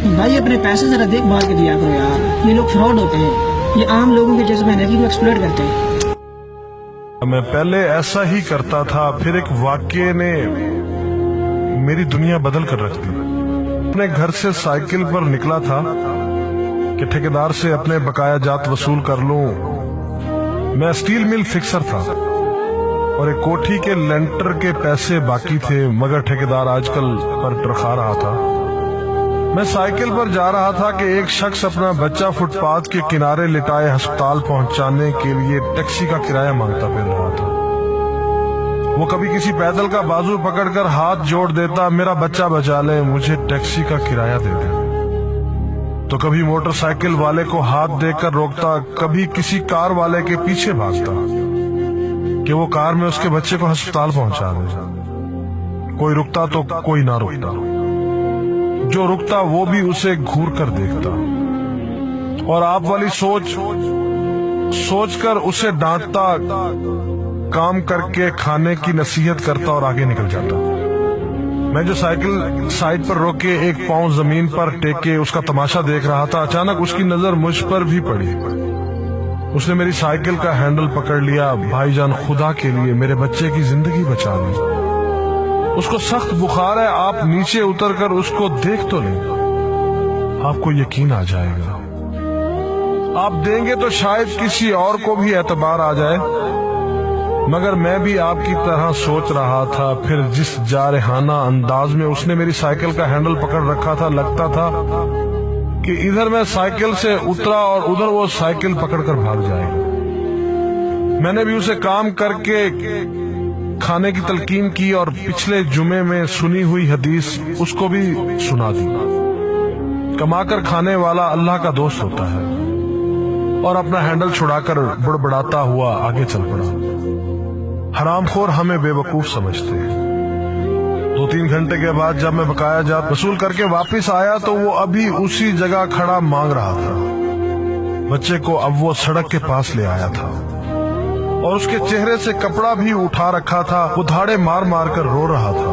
भाई अपने पैसे जरा देख भाल के दिया करो यार, ये लोग फ्रॉड होते हैं, ये आम लोगों के जज्बे एनर्जी को एक्सप्लॉइट करते हैं। मैं पहले ऐसा ही करता था, फिर एक वाक्ये ने मेरी दुनिया बदल कर रख दी। अपने घर से साइकिल पर निकला था कि ठेकेदार से अपने बकाया जात वसूल कर लूं। मैं स्टील मिल फिक्सर था और एक कोठी के लेंटर के पैसे बाकी थे, मगर ठेकेदार आजकल पर टरखा रहा था। मैं साइकिल पर जा रहा था कि एक शख्स अपना बच्चा फुटपाथ के किनारे लिटाए अस्पताल पहुंचाने के लिए टैक्सी का किराया मांगता फिर रहा था। वो कभी किसी पैदल का बाजू पकड़कर हाथ जोड़ देता, मेरा बच्चा बचा ले, मुझे टैक्सी का किराया दे दे। तो कभी मोटरसाइकिल वाले को हाथ देकर रोकता, कभी किसी कार वाले के पीछे भागता कि वो कार में उसके बच्चे को अस्पताल पहुंचा दे। कोई रुकता तो कोई ना रुकता, जो रुकता वो भी उसे घूर कर देखता और आप वाली सोच कर उसे डांटता, काम करके खाने की नसीहत करता और आगे निकल जाता। मैं जो साइकिल साइड पर रोक के एक पांव जमीन पर टेके उसका तमाशा देख रहा था, अचानक उसकी नजर मुझ पर भी पड़ी। उसने मेरी साइकिल का हैंडल पकड़ लिया। भाईजान, खुदा के लिए मेरे बच्चे की जिंदगी बचा ली, उसको सख्त बुखार है, आप नीचे उतरकर उसको देख तो लें, आपको यकीन आ जाएगा। आप देंगे तो शायद किसी और को भी एतबार आ जाए, मगर मैं भी आपकी तरह सोच रहा था। फिर जिस जारहाना अंदाज में उसने मेरी साइकिल का हैंडल पकड़ रखा था, लगता था कि इधर मैं साइकिल से उतरा और उधर वो साइकिल पकड़कर भाग जाएगा। मैंने भी उसे काम करके खाने की तलकीन की और पिछले जुमे में सुनी हुई हदीस उसको भी सुना दी। कमाकर खाने वाला अल्लाह का दोस्त होता है, और अपना हैंडल छुड़ाकर बड़बड़ाता हुआ आगे चल पड़ा। हरामखोर हमें बेवकूफ समझते हैं। 2-3 घंटे के बाद जब मैं बकाया जात वसूल करके वापस आया तो वो अभी उसी जगह खड़ा मांग रहा था। बच्चे को अब वो सड़क के पास ले आया था और उसके चेहरे से कपड़ा भी उठा रखा था। वो धाड़े मार मार कर रो रहा था।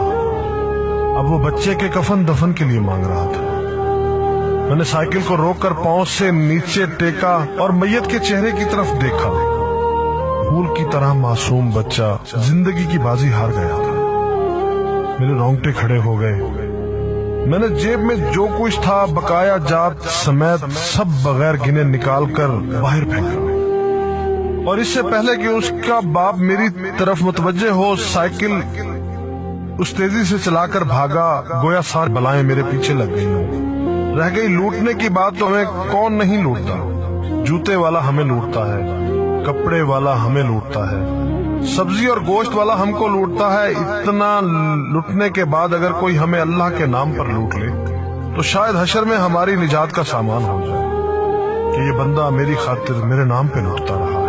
अब वो बच्चे के कफन दफन के लिए मांग रहा था। मैंने साइकिल को रोककर पांव से नीचे टेका और मैयत के चेहरे की तरफ देखा। फूल की तरह मासूम बच्चा जिंदगी की बाजी हार गया था। मेरे रोंगटे खड़े हो गए। मैंने जेब में जो कुछ था बकाया जात समेत सब बगैर गिने निकाल कर बाहर फेंका, और इससे पहले कि उसका बाप मेरी तरफ मुतवज्जे हो, साइकिल उस तेजी से चलाकर भागा गोया सारी बलाएं मेरे पीछे लग गई। रह गई लूटने की बात तो हमें कौन नहीं लूटता। जूते वाला हमें लूटता है, कपड़े वाला हमें लूटता है, सब्जी और गोश्त वाला हमको लूटता है। इतना लूटने के बाद अगर कोई हमें अल्लाह के नाम पर लूट ले तो शायद हशर में हमारी निजात का सामान हो जाए कि ये बंदा मेरी खातिर मेरे नाम पे लूटता रहा।